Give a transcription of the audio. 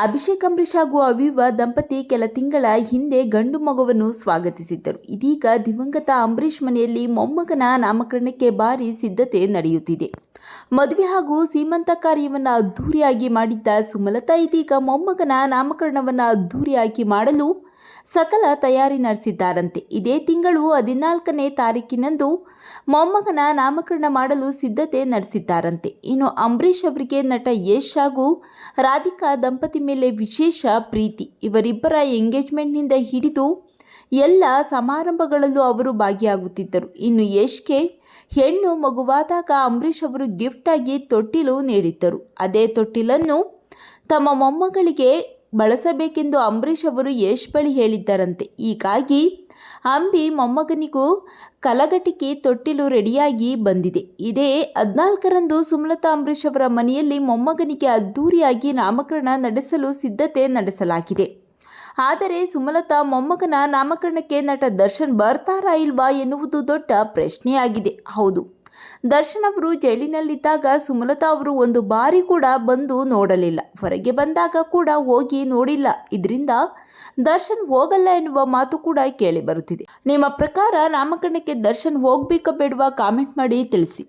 ಅಭಿಷೇಕ್ ಅಂಬರೀಷ್ ಹಾಗೂ ಅವಿವಾ ದಂಪತಿ ಕೆಲ ತಿಂಗಳ ಹಿಂದೆ ಗಂಡು ಮಗುವನ್ನು ಸ್ವಾಗತಿಸಿದ್ದರು. ಇದೀಗ ದಿವಂಗತ ಅಂಬರೀಷ್ ಮನೆಯಲ್ಲಿ ಮೊಮ್ಮಗನ ನಾಮಕರಣಕ್ಕೆ ಭಾರಿ ಸಿದ್ಧತೆ ನಡೆಯುತ್ತಿದೆ. ಮದುವೆ ಹಾಗೂ ಸೀಮಂತ ಕಾರ್ಯವನ್ನು ಅದ್ದೂರಿಯಾಗಿ ಮಾಡಿದ್ದ ಸುಮಲತಾ ಇದೀಗ ಮೊಮ್ಮಗನ ನಾಮಕರಣವನ್ನು ಅದ್ದೂರಿಯಾಗಿ ಮಾಡಲು ಸಕಲ ತಯಾರಿ ನಡೆಸಿದ್ದಾರಂತೆ. ಇದೇ ತಿಂಗಳು 14ನೇ ತಾರೀಕಿನಂದು ಮೊಮ್ಮಗನ ನಾಮಕರಣ ಮಾಡಲು ಸಿದ್ಧತೆ ನಡೆಸಿದ್ದಾರಂತೆ. ಇನ್ನು ಅಂಬರೀಷ್ ಅವರಿಗೆ ನಟ ಯಶ್ ಹಾಗೂ ರಾಧಿಕಾ ದಂಪತಿ ಮೇಲೆ ವಿಶೇಷ ಪ್ರೀತಿ. ಇವರಿಬ್ಬರ ಎಂಗೇಜ್ಮೆಂಟ್ನಿಂದ ಹಿಡಿದು ಎಲ್ಲ ಸಮಾರಂಭಗಳಲ್ಲೂ ಅವರು ಭಾಗಿಯಾಗುತ್ತಿದ್ದರು. ಇನ್ನು ಯಶ್ಗೆ ಹೆಣ್ಣು ಮಗುವಾದಾಗ ಅಂಬರೀಷ್ ಅವರು ಗಿಫ್ಟ್ ಆಗಿ ತೊಟ್ಟಿಲು ನೀಡಿದ್ದರು. ಅದೇ ತೊಟ್ಟಿಲನ್ನು ತಮ್ಮ ಮೊಮ್ಮಗಳಿಗೆ ಬಳಸಬೇಕೆಂದು ಅಂಬರೀಷ್ ಅವರು ಯಶ್ ಬಳಿ ಹೇಳಿದ್ದರಂತೆ. ಹೀಗಾಗಿ ಅಂಬಿ ಮೊಮ್ಮಗನಿಗೂ ಕಲಗಟಿಕೆ ತೊಟ್ಟಿಲು ರೆಡಿಯಾಗಿ ಬಂದಿದೆ. ಇದೇ 14ರಂದು ಸುಮಲತಾ ಅಂಬರೀಷ್ ಅವರ ಮನೆಯಲ್ಲಿ ಮೊಮ್ಮಗನಿಗೆ ಅದ್ದೂರಿಯಾಗಿ ನಾಮಕರಣ ನಡೆಸಲು ಸಿದ್ಧತೆ ನಡೆಸಲಾಗಿದೆ. ಆದರೆ ಸುಮಲತಾ ಮೊಮ್ಮಗನ ನಾಮಕರಣಕ್ಕೆ ನಟ ದರ್ಶನ್ ಬರ್ತಾರಾ ಇಲ್ವಾ ಎನ್ನುವುದು ದೊಡ್ಡ ಪ್ರಶ್ನೆಯಾಗಿದೆ. ಹೌದು, ದರ್ಶನ್ ಅವರು ಜೈಲಿನಲ್ಲಿದ್ದಾಗ ಸುಮಲತಾ ಅವರು ಒಂದು ಬಾರಿ ಕೂಡ ಬಂದು ನೋಡಲಿಲ್ಲ. ಹೊರಗೆ ಬಂದಾಗ ಕೂಡ ಹೋಗಿ ನೋಡಿಲ್ಲ. ಇದರಿಂದ ದರ್ಶನ್ ಹೋಗಲ್ಲ ಎನ್ನುವ ಮಾತು ಕೂಡ ಕೇಳಿ ಬರುತ್ತಿದೆ. ನಿಮ್ಮ ಪ್ರಕಾರ ನಾಮಕರಣಕ್ಕೆ ದರ್ಶನ್ ಹೋಗಬೇಕಾ ಬೇಡವಾ ಕಾಮೆಂಟ್ ಮಾಡಿ ತಿಳಿಸಿ.